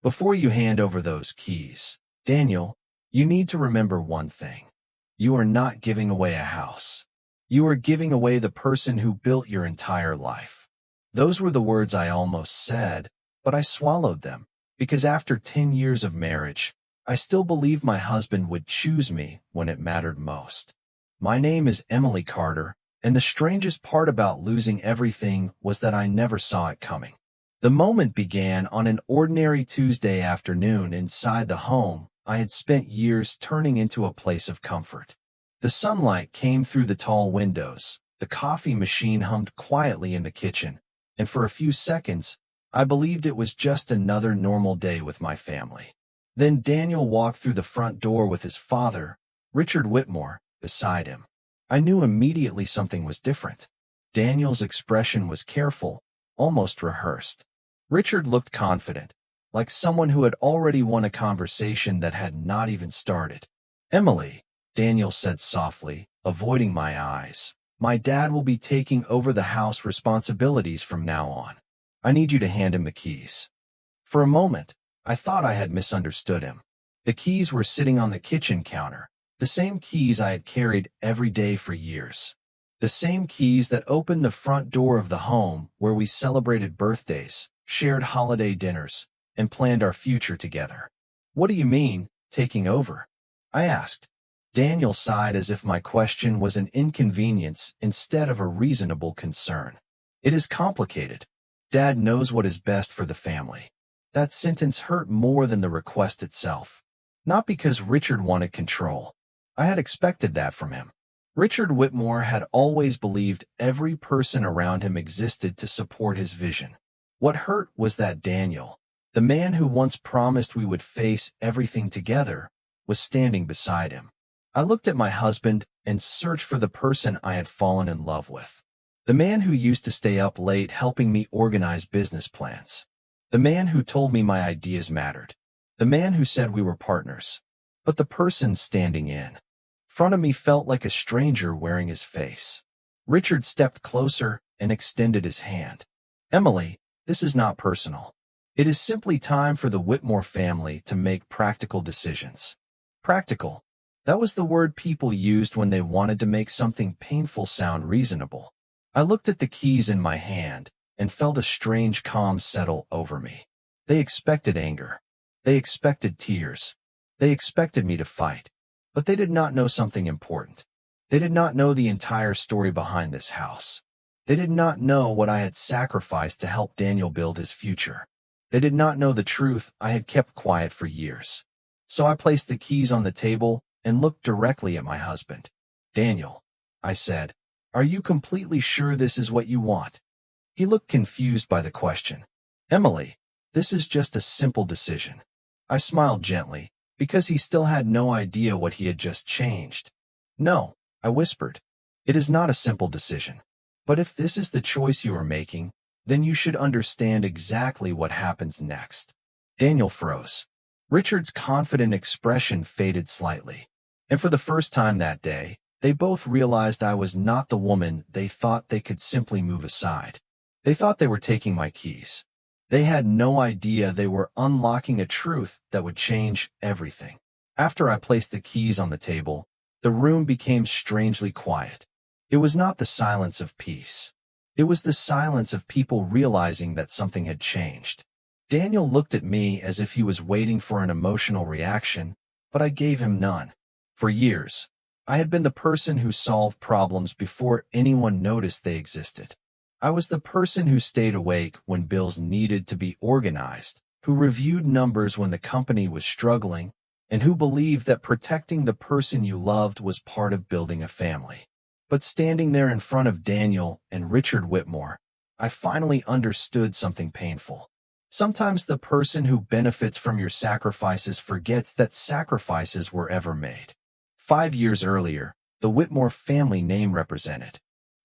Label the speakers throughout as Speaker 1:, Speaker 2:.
Speaker 1: Before you hand over those keys, Daniel, you need to remember one thing. You are not giving away a house. You are giving away the person who built your entire life. Those were the words I almost said, but I swallowed them, because after 10 years of marriage, I still believed my husband would choose me when it mattered most. My name is Emily Carter, and the strangest part about losing everything was that I never saw it coming. The moment began on an ordinary Tuesday afternoon inside the home I had spent years turning into a place of comfort. The sunlight came through the tall windows, the coffee machine hummed quietly in the kitchen, and for a few seconds, I believed it was just another normal day with my family. Then Daniel walked through the front door with his father, Richard Whitmore, beside him. I knew immediately something was different. Daniel's expression was careful, almost rehearsed. Richard looked confident, like someone who had already won a conversation that had not even started. "Emily," Daniel said softly, avoiding my eyes, "my dad will be taking over the house responsibilities from now on. I need you to hand him the keys." For a moment, I thought I had misunderstood him. The keys were sitting on the kitchen counter, the same keys I had carried every day for years. The same keys that opened the front door of the home where we celebrated birthdays, shared holiday dinners, and planned our future together. "What do you mean, taking over?" I asked. Daniel sighed as if my question was an inconvenience instead of a reasonable concern. "It is complicated. Dad knows what is best for the family." That sentence hurt more than the request itself. Not because Richard wanted control. I had expected that from him. Richard Whitmore had always believed every person around him existed to support his vision. What hurt was that Daniel, the man who once promised we would face everything together, was standing beside him. I looked at my husband and searched for the person I had fallen in love with. The man who used to stay up late helping me organize business plans. The man who told me my ideas mattered. The man who said we were partners. But the person standing in front of me felt like a stranger wearing his face. Richard stepped closer and extended his hand. "Emily, this is not personal. It is simply time for the Whitmore family to make practical decisions." Practical. That was the word people used when they wanted to make something painful sound reasonable. I looked at the keys in my hand and felt a strange calm settle over me. They expected anger. They expected tears. They expected me to fight. But they did not know something important. They did not know the entire story behind this house. They did not know what I had sacrificed to help Daniel build his future. They did not know the truth I had kept quiet for years. So I placed the keys on the table and looked directly at my husband. "Daniel," I said, "are you completely sure this is what you want?" He looked confused by the question. "Emily, this is just a simple decision." I smiled gently, because he still had no idea what he had just changed. "No," I whispered. "It is not a simple decision. But if this is the choice you are making, then you should understand exactly what happens next." Daniel froze. Richard's confident expression faded slightly. And for the first time that day, they both realized I was not the woman they thought they could simply move aside. They thought they were taking my keys. They had no idea they were unlocking a truth that would change everything. After I placed the keys on the table, the room became strangely quiet. It was not the silence of peace. It was the silence of people realizing that something had changed. Daniel looked at me as if he was waiting for an emotional reaction, but I gave him none. For years, I had been the person who solved problems before anyone noticed they existed. I was the person who stayed awake when bills needed to be organized, who reviewed numbers when the company was struggling, and who believed that protecting the person you loved was part of building a family. But standing there in front of Daniel and Richard Whitmore, I finally understood something painful. Sometimes the person who benefits from your sacrifices forgets that sacrifices were ever made. 5 years earlier, the Whitmore family name represented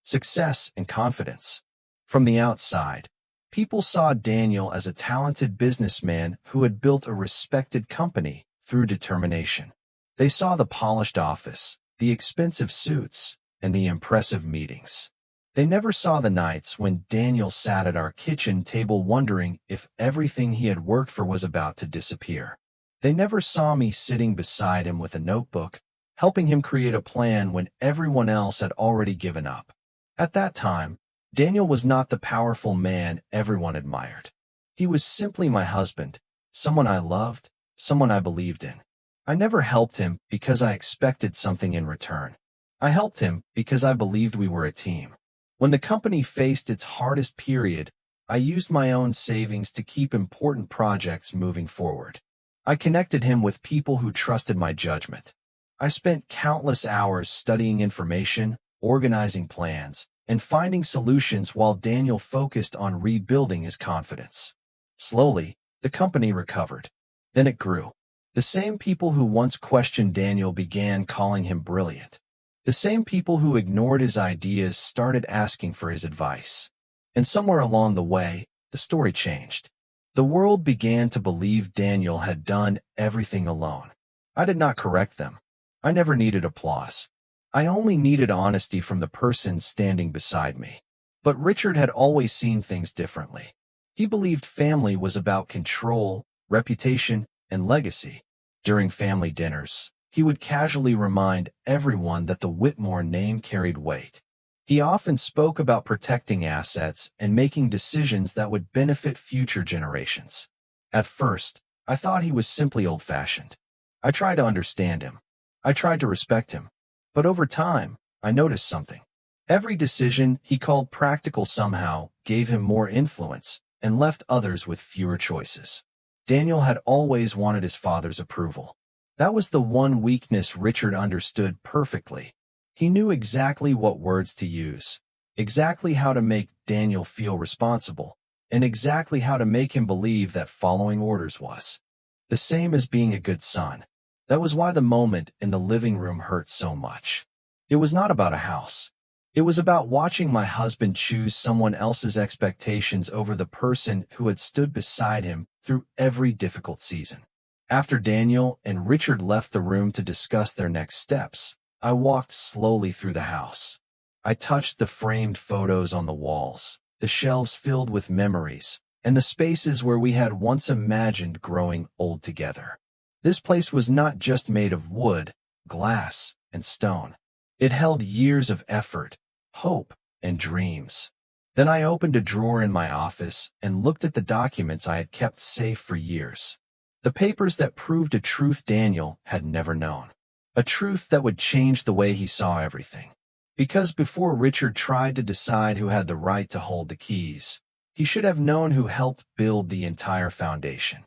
Speaker 1: success and confidence. From the outside, people saw Daniel as a talented businessman who had built a respected company through determination. They saw the polished office, the expensive suits, and the impressive meetings. They never saw the nights when Daniel sat at our kitchen table wondering if everything he had worked for was about to disappear. They never saw me sitting beside him with a notebook, helping him create a plan when everyone else had already given up. At that time, Daniel was not the powerful man everyone admired. He was simply my husband, someone I loved, someone I believed in. I never helped him because I expected something in return. I helped him because I believed we were a team. When the company faced its hardest period, I used my own savings to keep important projects moving forward. I connected him with people who trusted my judgment. I spent countless hours studying information, organizing plans, and finding solutions while Daniel focused on rebuilding his confidence. Slowly, the company recovered. Then it grew. The same people who once questioned Daniel began calling him brilliant. The same people who ignored his ideas started asking for his advice. And somewhere along the way, the story changed. The world began to believe Daniel had done everything alone. I did not correct them. I never needed applause. I only needed honesty from the person standing beside me. But Richard had always seen things differently. He believed family was about control, reputation, and legacy. During family dinners, he would casually remind everyone that the Whitmore name carried weight. He often spoke about protecting assets and making decisions that would benefit future generations. At first, I thought he was simply old-fashioned. I tried to understand him. I tried to respect him. But over time, I noticed something. Every decision he called practical somehow gave him more influence and left others with fewer choices. Daniel had always wanted his father's approval. That was the one weakness Richard understood perfectly. He knew exactly what words to use, exactly how to make Daniel feel responsible, and exactly how to make him believe that following orders was the same as being a good son. That was why the moment in the living room hurt so much. It was not about a house. It was about watching my husband choose someone else's expectations over the person who had stood beside him through every difficult season. After Daniel and Richard left the room to discuss their next steps, I walked slowly through the house. I touched the framed photos on the walls, the shelves filled with memories, and the spaces where we had once imagined growing old together. This place was not just made of wood, glass, and stone. It held years of effort, hope, and dreams. Then I opened a drawer in my office and looked at the documents I had kept safe for years. The papers that proved a truth Daniel had never known. A truth that would change the way he saw everything. Because before Richard tried to decide who had the right to hold the keys, he should have known who helped build the entire foundation.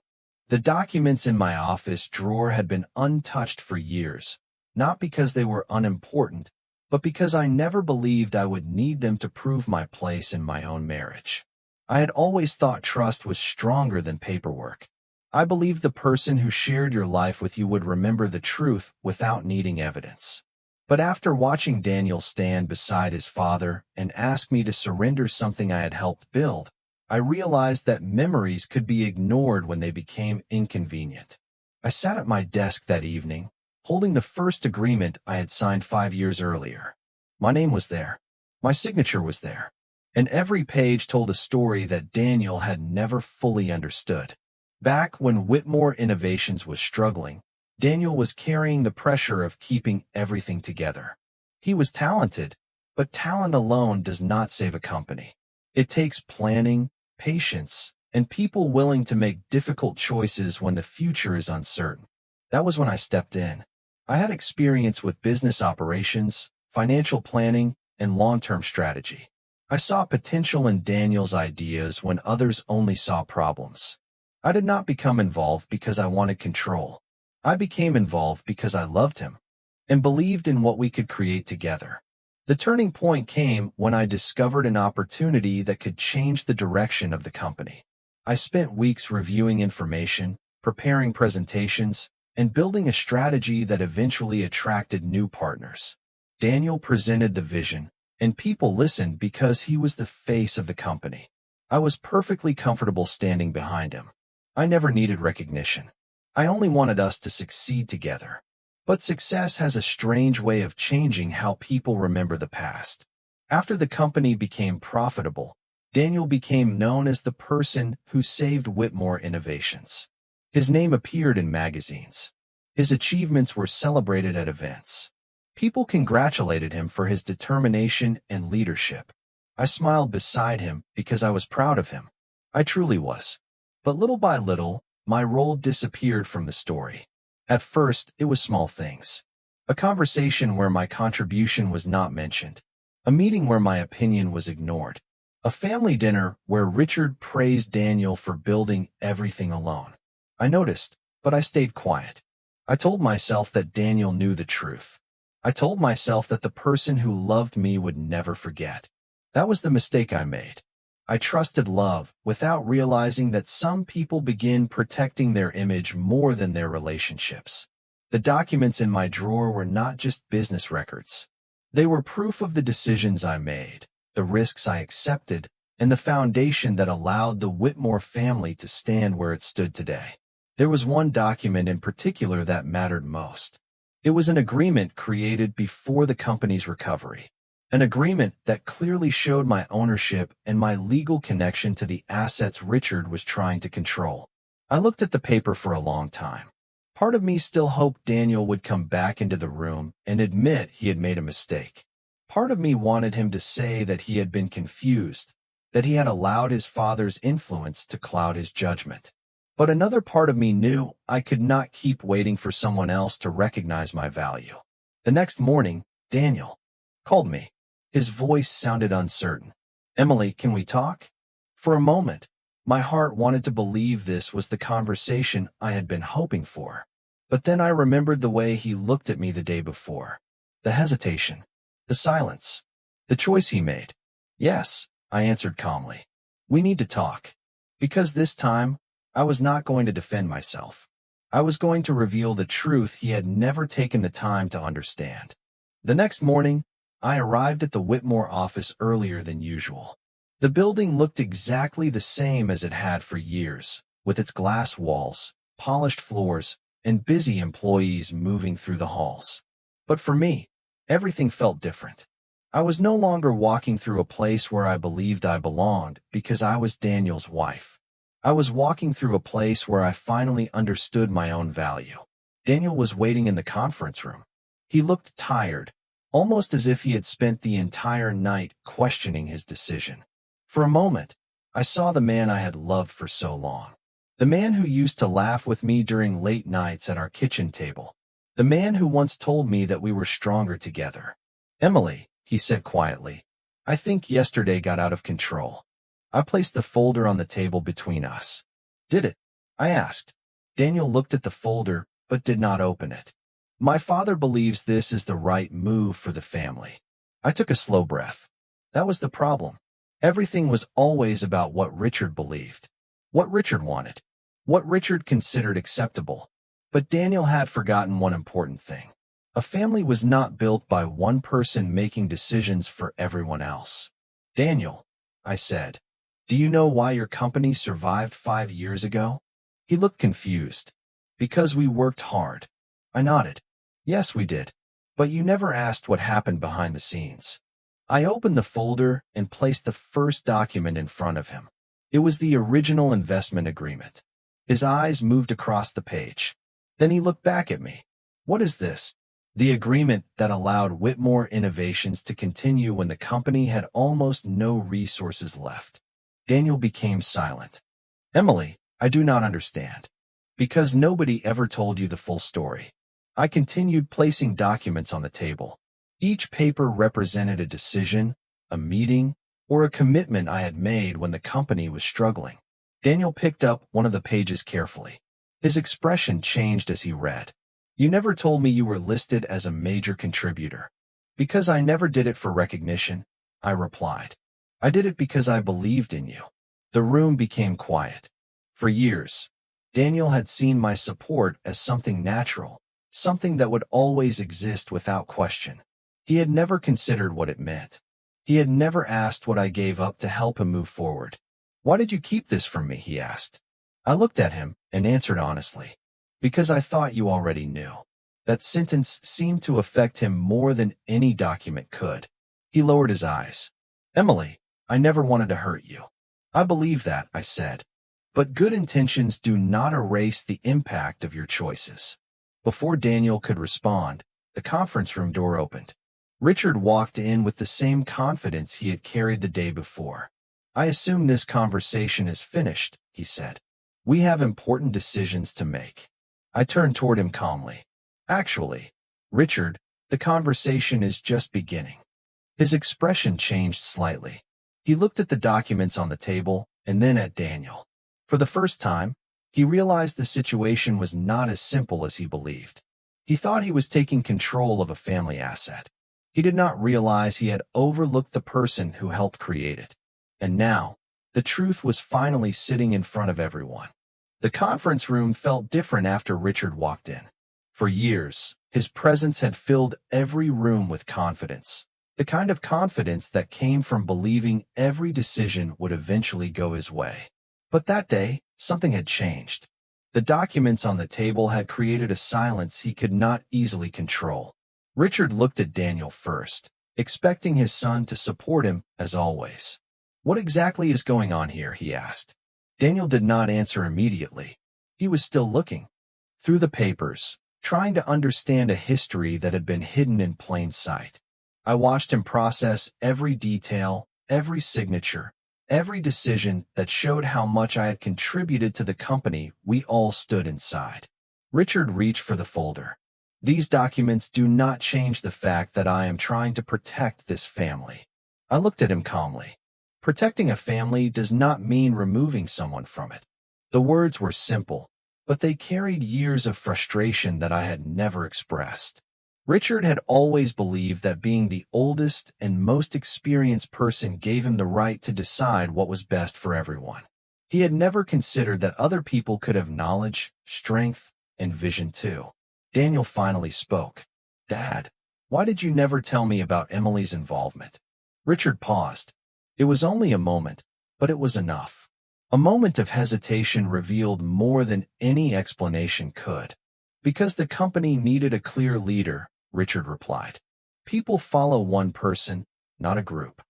Speaker 1: The documents in my office drawer had been untouched for years, not because they were unimportant, but because I never believed I would need them to prove my place in my own marriage. I had always thought trust was stronger than paperwork. I believed the person who shared your life with you would remember the truth without needing evidence. But after watching Daniel stand beside his father and ask me to surrender something I had helped build, I realized that memories could be ignored when they became inconvenient. I sat at my desk that evening, holding the first agreement I had signed 5 years earlier. My name was there. My signature was there. And every page told a story that Daniel had never fully understood. Back when Whitmore Innovations was struggling, Daniel was carrying the pressure of keeping everything together. He was talented, but talent alone does not save a company. It takes planning, patience, and people willing to make difficult choices when the future is uncertain. That was when I stepped in. I had experience with business operations, financial planning, and long-term strategy. I saw potential in Daniel's ideas when others only saw problems. I did not become involved because I wanted control. I became involved because I loved him and believed in what we could create together. The turning point came when I discovered an opportunity that could change the direction of the company. I spent weeks reviewing information, preparing presentations, and building a strategy that eventually attracted new partners. Daniel presented the vision, and people listened because he was the face of the company. I was perfectly comfortable standing behind him. I never needed recognition. I only wanted us to succeed together. But success has a strange way of changing how people remember the past. After the company became profitable, Daniel became known as the person who saved Whitmore Innovations. His name appeared in magazines. His achievements were celebrated at events. People congratulated him for his determination and leadership. I smiled beside him because I was proud of him. I truly was. But little by little, my role disappeared from the story. At first, it was small things. A conversation where my contribution was not mentioned. A meeting where my opinion was ignored. A family dinner where Richard praised Daniel for building everything alone. I noticed, but I stayed quiet. I told myself that Daniel knew the truth. I told myself that the person who loved me would never forget. That was the mistake I made. I trusted love without realizing that some people begin protecting their image more than their relationships. The documents in my drawer were not just business records. They were proof of the decisions I made, the risks I accepted, and the foundation that allowed the Whitmore family to stand where it stood today. There was one document in particular that mattered most. It was an agreement created before the company's recovery. An agreement that clearly showed my ownership and my legal connection to the assets Richard was trying to control. I looked at the paper for a long time. Part of me still hoped Daniel would come back into the room and admit he had made a mistake. Part of me wanted him to say that he had been confused, that he had allowed his father's influence to cloud his judgment. But another part of me knew I could not keep waiting for someone else to recognize my value. The next morning, Daniel called me. His voice sounded uncertain. "Emily, can we talk?" For a moment, my heart wanted to believe this was the conversation I had been hoping for. But then I remembered the way he looked at me the day before. The hesitation. The silence. The choice he made. "Yes," I answered calmly. "We need to talk." Because this time, I was not going to defend myself. I was going to reveal the truth he had never taken the time to understand. The next morning, I arrived at the Whitmore office earlier than usual. The building looked exactly the same as it had for years, with its glass walls, polished floors, and busy employees moving through the halls. But for me, everything felt different. I was no longer walking through a place where I believed I belonged because I was Daniel's wife. I was walking through a place where I finally understood my own value. Daniel was waiting in the conference room. He looked tired, almost as if he had spent the entire night questioning his decision. For a moment, I saw the man I had loved for so long. The man who used to laugh with me during late nights at our kitchen table. The man who once told me that we were stronger together. "Emily," he said quietly, "I think yesterday got out of control." I placed the folder on the table between us. "Did it?" I asked. Daniel looked at the folder, but did not open it. "My father believes this is the right move for the family." I took a slow breath. That was the problem. Everything was always about what Richard believed, what Richard wanted, what Richard considered acceptable. But Daniel had forgotten one important thing. A family was not built by one person making decisions for everyone else. "Daniel," I said, "do you know why your company survived 5 years ago?" He looked confused. "Because we worked hard." I nodded. "Yes, we did. But you never asked what happened behind the scenes." I opened the folder and placed the first document in front of him. It was the original investment agreement. His eyes moved across the page. Then he looked back at me. "What is this?" "The agreement that allowed Whitmore Innovations to continue when the company had almost no resources left." Daniel became silent. "Emily, I do not understand." "Because nobody ever told you the full story." I continued placing documents on the table. Each paper represented a decision, a meeting, or a commitment I had made when the company was struggling. Daniel picked up one of the pages carefully. His expression changed as he read. "You never told me you were listed as a major contributor." "Because I never did it for recognition," I replied. "I did it because I believed in you." The room became quiet. For years, Daniel had seen my support as something natural, something that would always exist without question. He had never considered what it meant. He had never asked what I gave up to help him move forward. "Why did you keep this from me?" he asked. I looked at him and answered honestly. "Because I thought you already knew." That sentence seemed to affect him more than any document could. He lowered his eyes. Emily, I never wanted to hurt you. I believe that, I said. But good intentions do not erase the impact of your choices. Before Daniel could respond, the conference room door opened. Richard walked in with the same confidence he had carried the day before. I assume this conversation is finished, he said. We have important decisions to make. I turned toward him calmly. Actually, Richard, the conversation is just beginning. His expression changed slightly. He looked at the documents on the table and then at Daniel. For the first time, he realized the situation was not as simple as he believed. He thought he was taking control of a family asset. He did not realize he had overlooked the person who helped create it. And now, the truth was finally sitting in front of everyone. The conference room felt different after Richard walked in. For years, his presence had filled every room with confidence. The kind of confidence that came from believing every decision would eventually go his way. But that day, something had changed. The documents on the table had created a silence he could not easily control. Richard looked at Daniel first, expecting his son to support him as always. What exactly is going on here? He asked. Daniel did not answer immediately. He was still looking through the papers, trying to understand a history that had been hidden in plain sight. I watched him process every detail, every signature, every decision that showed how much I had contributed to the company we all stood inside. Richard reached for the folder. These documents do not change the fact that I am trying to protect this family. I looked at him calmly. Protecting a family does not mean removing someone from it. The words were simple, but they carried years of frustration that I had never expressed. Richard had always believed that being the oldest and most experienced person gave him the right to decide what was best for everyone. He had never considered that other people could have knowledge, strength, and vision too. Daniel finally spoke. Dad, why did you never tell me about Emily's involvement? Richard paused. It was only a moment, but it was enough. A moment of hesitation revealed more than any explanation could. Because the company needed a clear leader, Richard replied. People follow one person, not a group.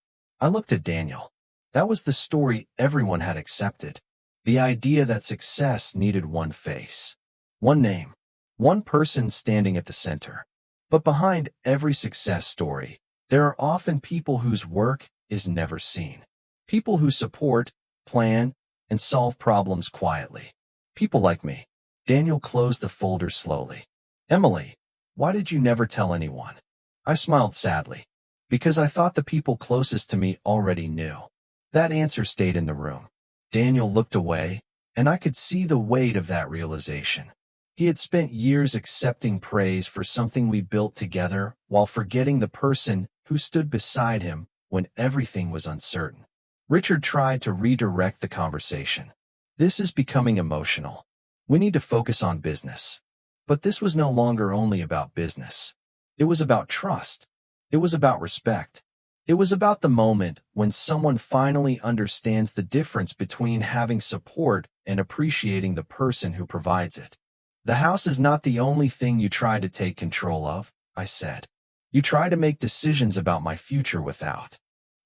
Speaker 1: I looked at Daniel. That was the story everyone had accepted. The idea that success needed one face, one name, one person standing at the center. But behind every success story, there are often people whose work is never seen. People who support, plan, and solve problems quietly. People like me. Daniel closed the folder slowly. Emily, why did you never tell anyone? I smiled sadly. Because I thought the people closest to me already knew. That answer stayed in the room. Daniel looked away, and I could see the weight of that realization. He had spent years accepting praise for something we built together while forgetting the person who stood beside him when everything was uncertain. Richard tried to redirect the conversation. This is becoming emotional. We need to focus on business. But this was no longer only about business. It was about trust. It was about respect. It was about the moment when someone finally understands the difference between having support and appreciating the person who provides it. The house is not the only thing you try to take control of, I said. You try to make decisions about my future without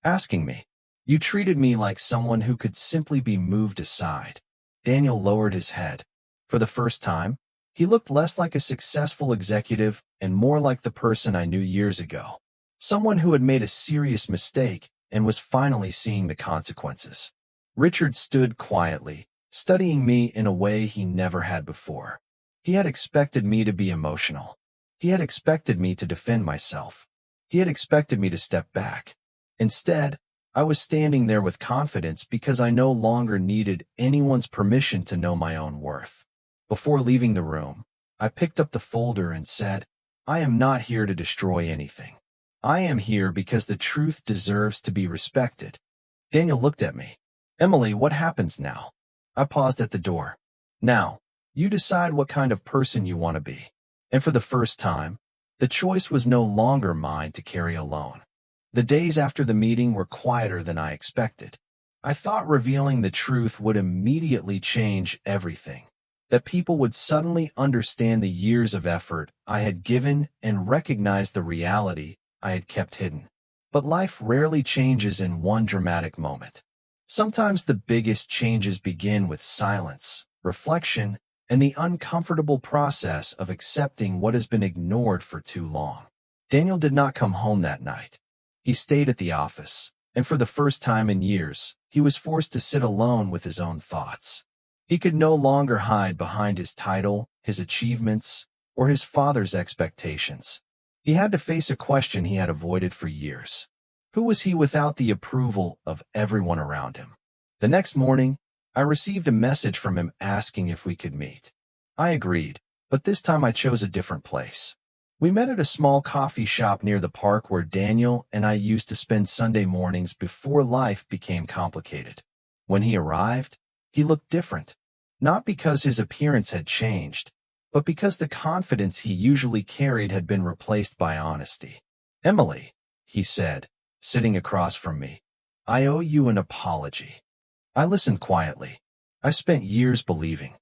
Speaker 1: asking me. You treated me like someone who could simply be moved aside. Daniel lowered his head. For the first time, he looked less like a successful executive and more like the person I knew years ago. Someone who had made a serious mistake and was finally seeing the consequences. Richard stood quietly, studying me in a way he never had before. He had expected me to be emotional. He had expected me to defend myself. He had expected me to step back. Instead, I was standing there with confidence because I no longer needed anyone's permission to know my own worth. Before leaving the room, I picked up the folder and said, I am not here to destroy anything. I am here because the truth deserves to be respected. Daniel looked at me. Emily, what happens now? I paused at the door. Now, you decide what kind of person you want to be. And for the first time, the choice was no longer mine to carry alone. The days after the meeting were quieter than I expected. I thought revealing the truth would immediately change everything. That people would suddenly understand the years of effort I had given and recognize the reality I had kept hidden. But life rarely changes in one dramatic moment. Sometimes the biggest changes begin with silence, reflection, and the uncomfortable process of accepting what has been ignored for too long. Daniel did not come home that night. He stayed at the office, and for the first time in years, he was forced to sit alone with his own thoughts. He could no longer hide behind his title, his achievements, or his father's expectations. He had to face a question he had avoided for years. Who was he without the approval of everyone around him? The next morning, I received a message from him asking if we could meet. I agreed, but this time I chose a different place. We met at a small coffee shop near the park where Daniel and I used to spend Sunday mornings before life became complicated. When he arrived, he looked different, not because his appearance had changed, but because the confidence he usually carried had been replaced by honesty. "Emily," he said, sitting across from me, "I owe you an apology." I listened quietly. I spent years believing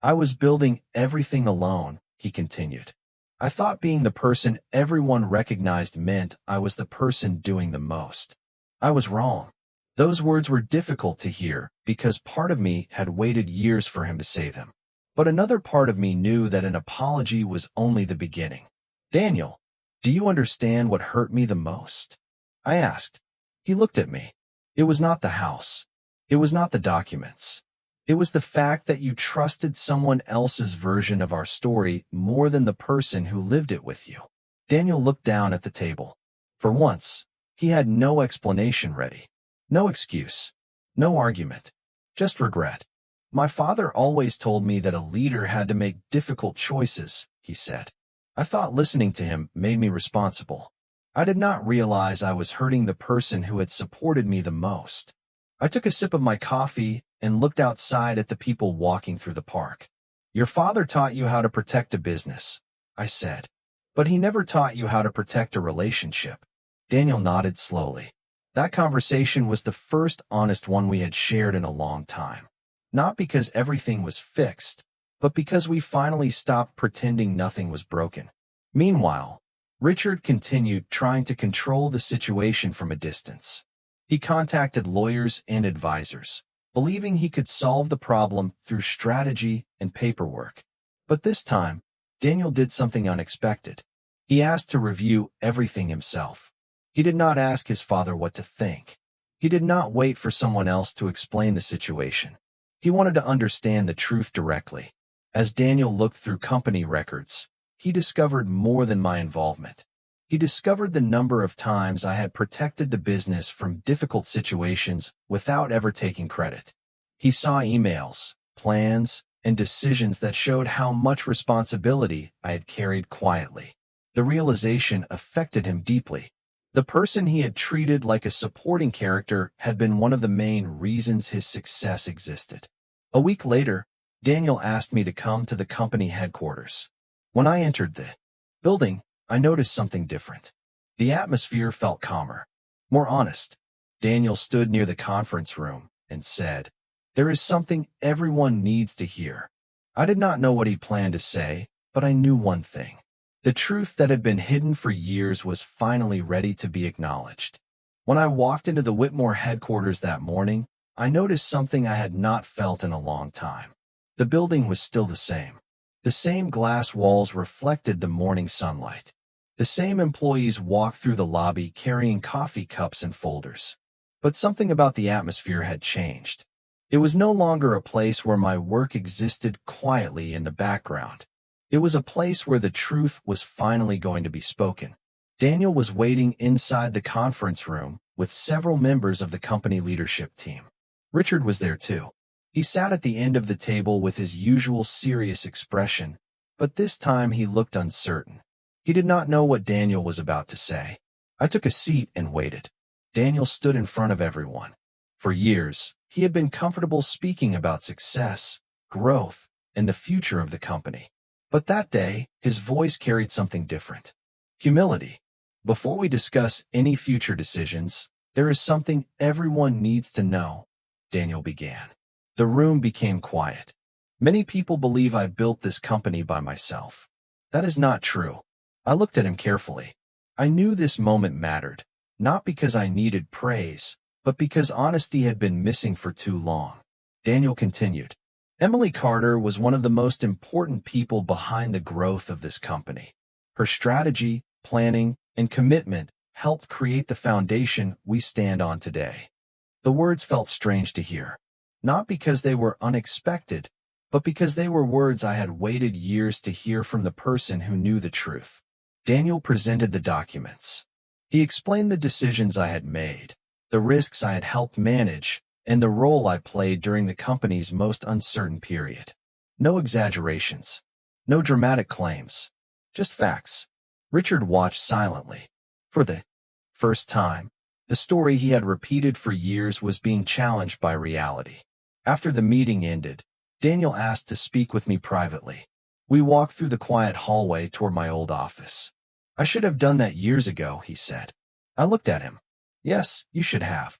Speaker 1: I was building everything alone, he continued. I thought being the person everyone recognized meant I was the person doing the most. I was wrong. Those words were difficult to hear because part of me had waited years for him to say them. But another part of me knew that an apology was only the beginning. "Daniel, do you understand what hurt me the most?" I asked. He looked at me. It was not the house. It was not the documents. It was the fact that you trusted someone else's version of our story more than the person who lived it with you. Daniel looked down at the table. For once, he had no explanation ready. No excuse. No argument. Just regret. "My father always told me that a leader had to make difficult choices," he said. I thought listening to him made me responsible. I did not realize I was hurting the person who had supported me the most. I took a sip of my coffee and looked outside at the people walking through the park. "Your father taught you how to protect a business," I said. "But he never taught you how to protect a relationship." Daniel nodded slowly. That conversation was the first honest one we had shared in a long time. Not because everything was fixed, but because we finally stopped pretending nothing was broken. Meanwhile, Richard continued trying to control the situation from a distance. He contacted lawyers and advisors, believing he could solve the problem through strategy and paperwork. But this time, Daniel did something unexpected. He asked to review everything himself. He did not ask his father what to think. He did not wait for someone else to explain the situation. He wanted to understand the truth directly. As Daniel looked through company records, he discovered more than my involvement. He discovered the number of times I had protected the business from difficult situations without ever taking credit. He saw emails, plans, and decisions that showed how much responsibility I had carried quietly. The realization affected him deeply. The person he had treated like a supporting character had been one of the main reasons his success existed. A week later, Daniel asked me to come to the company headquarters. When I entered the building, I noticed something different. The atmosphere felt calmer, more honest. Daniel stood near the conference room and said, "There is something everyone needs to hear." I did not know what he planned to say, but I knew one thing. The truth that had been hidden for years was finally ready to be acknowledged. When I walked into the Whitmore headquarters that morning, I noticed something I had not felt in a long time. The building was still the same. The same glass walls reflected the morning sunlight. The same employees walked through the lobby carrying coffee cups and folders. But something about the atmosphere had changed. It was no longer a place where my work existed quietly in the background. It was a place where the truth was finally going to be spoken. Daniel was waiting inside the conference room with several members of the company leadership team. Richard was there too. He sat at the end of the table with his usual serious expression, but this time he looked uncertain. He did not know what Daniel was about to say. I took a seat and waited. Daniel stood in front of everyone. For years, he had been comfortable speaking about success, growth, and the future of the company. But that day, his voice carried something different. Humility. "Before we discuss any future decisions, there is something everyone needs to know," Daniel began. The room became quiet. "Many people believe I built this company by myself. That is not true." I looked at him carefully. I knew this moment mattered. not because I needed praise, but because honesty had been missing for too long. Daniel continued. Emily Carter was one of the most important people behind the growth of this company. Her strategy, planning, and commitment helped create the foundation we stand on today. The words felt strange to hear, not because they were unexpected, but because they were words I had waited years to hear from the person who knew the truth. Daniel presented the documents. He explained the decisions I had made, the risks I had helped manage, and the role I played during the company's most uncertain period. No exaggerations, no dramatic claims, just facts. Richard watched silently. For the first time, the story he had repeated for years was being challenged by reality. After the meeting ended, Daniel asked to speak with me privately. We walked through the quiet hallway toward my old office. I should have done that years ago, he said. I looked at him. Yes, you should have.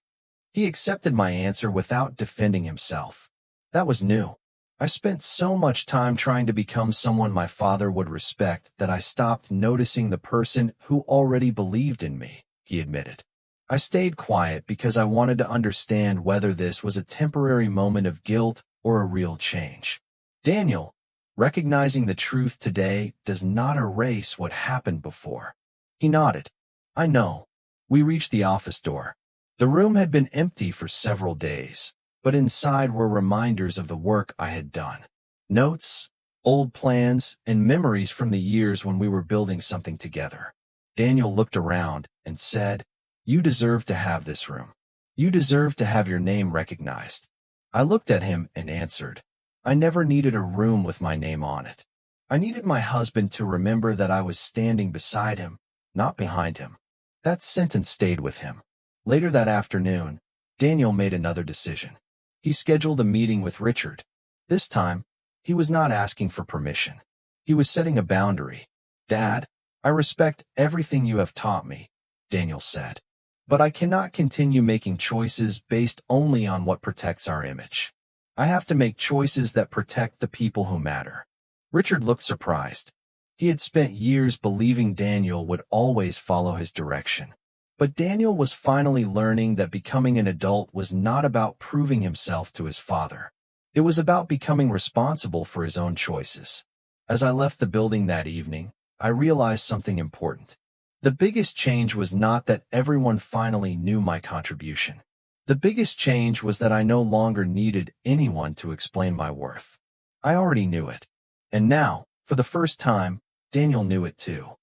Speaker 1: He accepted my answer without defending himself. That was new. I spent so much time trying to become someone my father would respect that I stopped noticing the person who already believed in me, he admitted. I stayed quiet because I wanted to understand whether this was a temporary moment of guilt or a real change. Daniel, recognizing the truth today does not erase what happened before. He nodded. I know. We reached the office door. The room had been empty for several days, but inside were reminders of the work I had done. Notes, old plans, and memories from the years when we were building something together. Daniel looked around and said, You deserve to have this room. You deserve to have your name recognized. I looked at him and answered, I never needed a room with my name on it. I needed my husband to remember that I was standing beside him, not behind him. That sentence stayed with him. Later that afternoon, Daniel made another decision. He scheduled a meeting with Richard. This time, he was not asking for permission. He was setting a boundary. Dad, I respect everything you have taught me, Daniel said. But I cannot continue making choices based only on what protects our image. I have to make choices that protect the people who matter. Richard looked surprised. He had spent years believing Daniel would always follow his direction. But Daniel was finally learning that becoming an adult was not about proving himself to his father. It was about becoming responsible for his own choices. As I left the building that evening, I realized something important. The biggest change was not that everyone finally knew my contribution. The biggest change was that I no longer needed anyone to explain my worth. I already knew it. And now, for the first time, Daniel knew it too.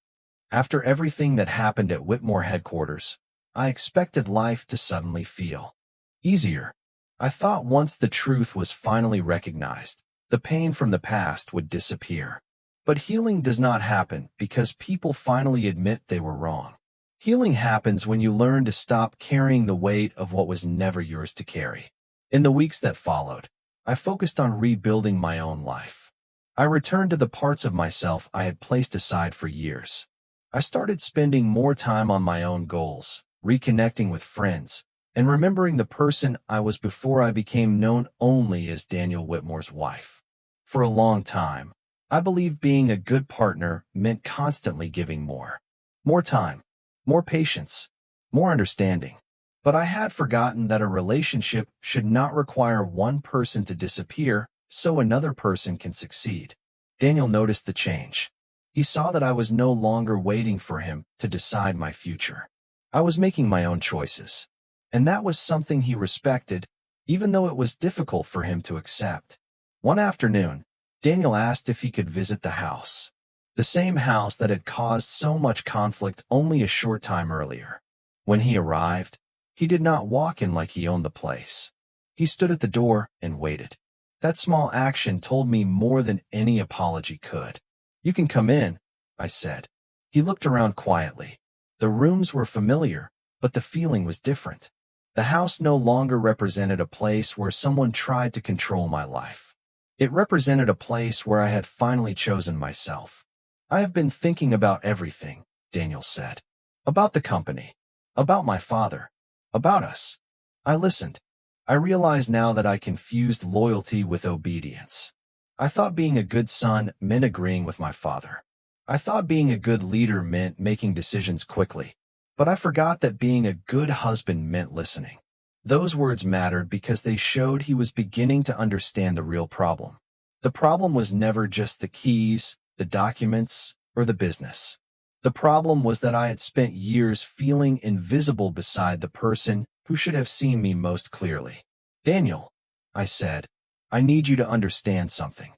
Speaker 1: After everything that happened at Whitmore headquarters, I expected life to suddenly feel easier. I thought once the truth was finally recognized, the pain from the past would disappear. But healing does not happen because people finally admit they were wrong. Healing happens when you learn to stop carrying the weight of what was never yours to carry. In the weeks that followed, I focused on rebuilding my own life. I returned to the parts of myself I had placed aside for years. I started spending more time on my own goals, reconnecting with friends, and remembering the person I was before I became known only as Daniel Whitmore's wife. For a long time, I believed being a good partner meant constantly giving more. More time, more patience, more understanding. But I had forgotten that a relationship should not require one person to disappear so another person can succeed. Daniel noticed the change. He saw that I was no longer waiting for him to decide my future. I was making my own choices. And that was something he respected, even though it was difficult for him to accept. One afternoon, Daniel asked if he could visit the house. The same house that had caused so much conflict only a short time earlier. When he arrived, he did not walk in like he owned the place. He stood at the door and waited. That small action told me more than any apology could. You can come in, I said. He looked around quietly. The rooms were familiar, but the feeling was different. The house no longer represented a place where someone tried to control my life. It represented a place where I had finally chosen myself. I have been thinking about everything, Daniel said. About the company. About my father. About us. I listened. I realize now that I confused loyalty with obedience. I thought being a good son meant agreeing with my father. I thought being a good leader meant making decisions quickly. But I forgot that being a good husband meant listening. Those words mattered because they showed he was beginning to understand the real problem. The problem was never just the keys, the documents, or the business. The problem was that I had spent years feeling invisible beside the person who should have seen me most clearly. Daniel, I said, I need you to understand something.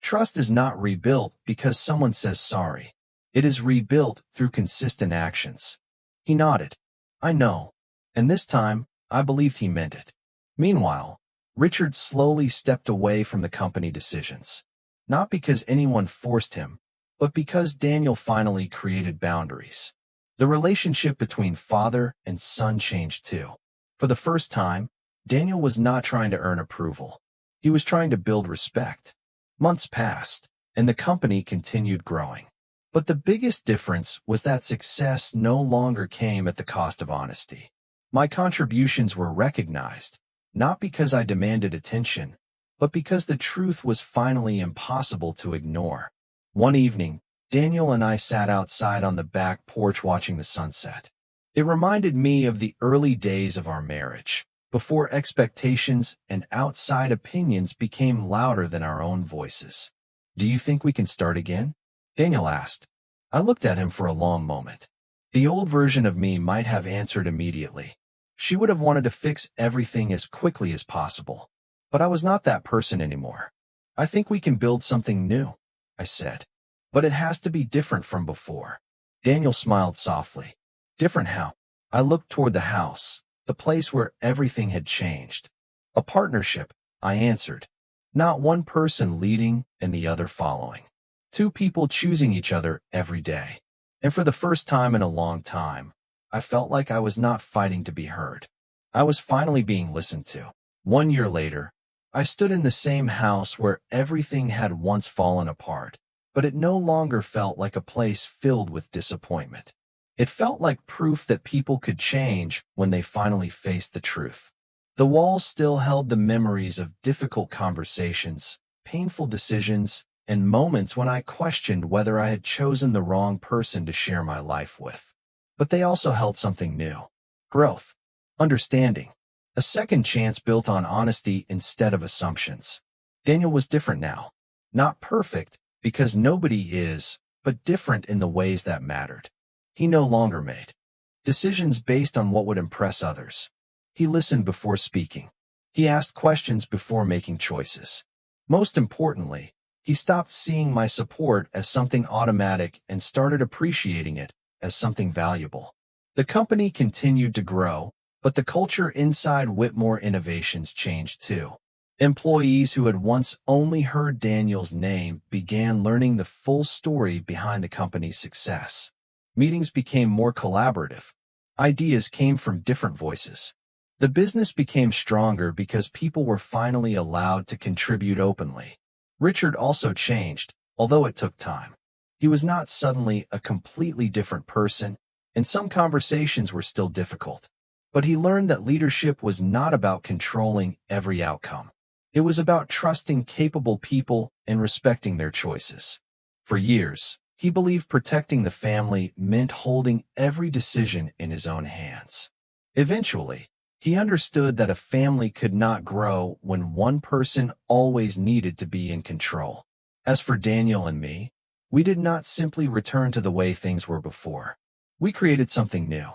Speaker 1: Trust is not rebuilt because someone says sorry. It is rebuilt through consistent actions. He nodded. I know. And this time, I believed he meant it. Meanwhile, Richard slowly stepped away from the company decisions. Not because anyone forced him, but because Daniel finally created boundaries. The relationship between father and son changed too. For the first time, Daniel was not trying to earn approval. He was trying to build respect. Months passed, and the company continued growing. But the biggest difference was that success no longer came at the cost of honesty. My contributions were recognized, not because I demanded attention, but because the truth was finally impossible to ignore. One evening, Daniel and I sat outside on the back porch watching the sunset. It reminded me of the early days of our marriage, before expectations and outside opinions became louder than our own voices. Do you think we can start again? Daniel asked. I looked at him for a long moment. The old version of me might have answered immediately. She would have wanted to fix everything as quickly as possible. But I was not that person anymore. I think we can build something new, I said. But it has to be different from before. Daniel smiled softly. Different how? I looked toward the house, the place where everything had changed. A partnership, I answered. Not one person leading and the other following. Two people choosing each other every day. And for the first time in a long time, I felt like I was not fighting to be heard. I was finally being listened to. 1 year later, I stood in the same house where everything had once fallen apart, but it no longer felt like a place filled with disappointment. It felt like proof that people could change when they finally faced the truth. The walls still held the memories of difficult conversations, painful decisions, and moments when I questioned whether I had chosen the wrong person to share my life with. But they also held something new. Growth. Understanding. A second chance built on honesty instead of assumptions. Daniel was different now. Not perfect, because nobody is, but different in the ways that mattered. He no longer made decisions based on what would impress others. He listened before speaking. He asked questions before making choices. Most importantly, he stopped seeing my support as something automatic and started appreciating it as something valuable. The company continued to grow, but the culture inside Whitmore Innovations changed too. Employees who had once only heard Daniel's name began learning the full story behind the company's success. Meetings became more collaborative. Ideas came from different voices. The business became stronger because people were finally allowed to contribute openly. Richard also changed, although it took time. He was not suddenly a completely different person, and some conversations were still difficult. But he learned that leadership was not about controlling every outcome. It was about trusting capable people and respecting their choices. For years, he believed protecting the family meant holding every decision in his own hands. Eventually, he understood that a family could not grow when one person always needed to be in control. As for Daniel and me, we did not simply return to the way things were before. We created something new,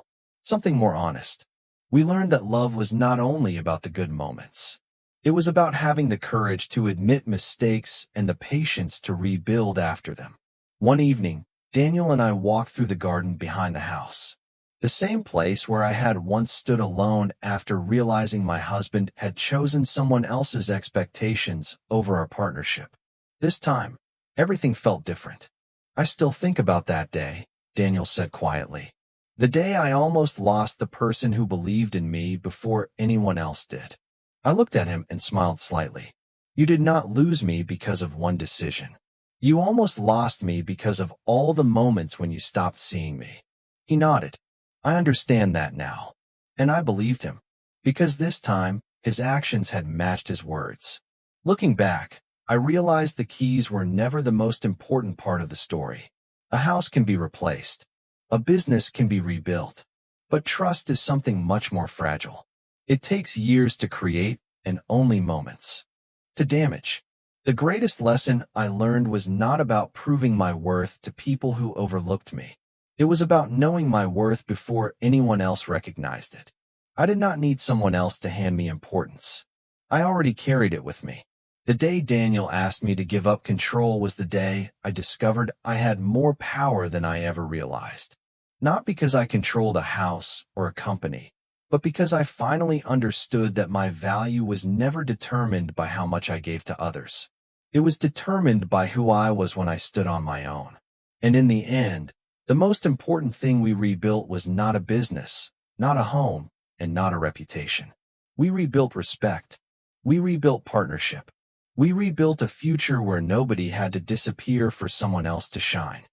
Speaker 1: something more honest. We learned that love was not only about the good moments. It was about having the courage to admit mistakes and the patience to rebuild after them. One evening, Daniel and I walked through the garden behind the house. The same place where I had once stood alone after realizing my husband had chosen someone else's expectations over our partnership. This time, everything felt different. I still think about that day, Daniel said quietly. The day I almost lost the person who believed in me before anyone else did. I looked at him and smiled slightly. You did not lose me because of one decision. You almost lost me because of all the moments when you stopped seeing me. He nodded. I understand that now. And I believed him. Because this time, his actions had matched his words. Looking back, I realized the keys were never the most important part of the story. A house can be replaced. A business can be rebuilt. But trust is something much more fragile. It takes years to create and only moments to damage. The greatest lesson I learned was not about proving my worth to people who overlooked me. It was about knowing my worth before anyone else recognized it. I did not need someone else to hand me importance. I already carried it with me. The day Daniel asked me to give up control was the day I discovered I had more power than I ever realized. Not because I controlled a house or a company, but because I finally understood that my value was never determined by how much I gave to others. It was determined by who I was when I stood on my own. And in the end, the most important thing we rebuilt was not a business, not a home, and not a reputation. We rebuilt respect. We rebuilt partnership. We rebuilt a future where nobody had to disappear for someone else to shine.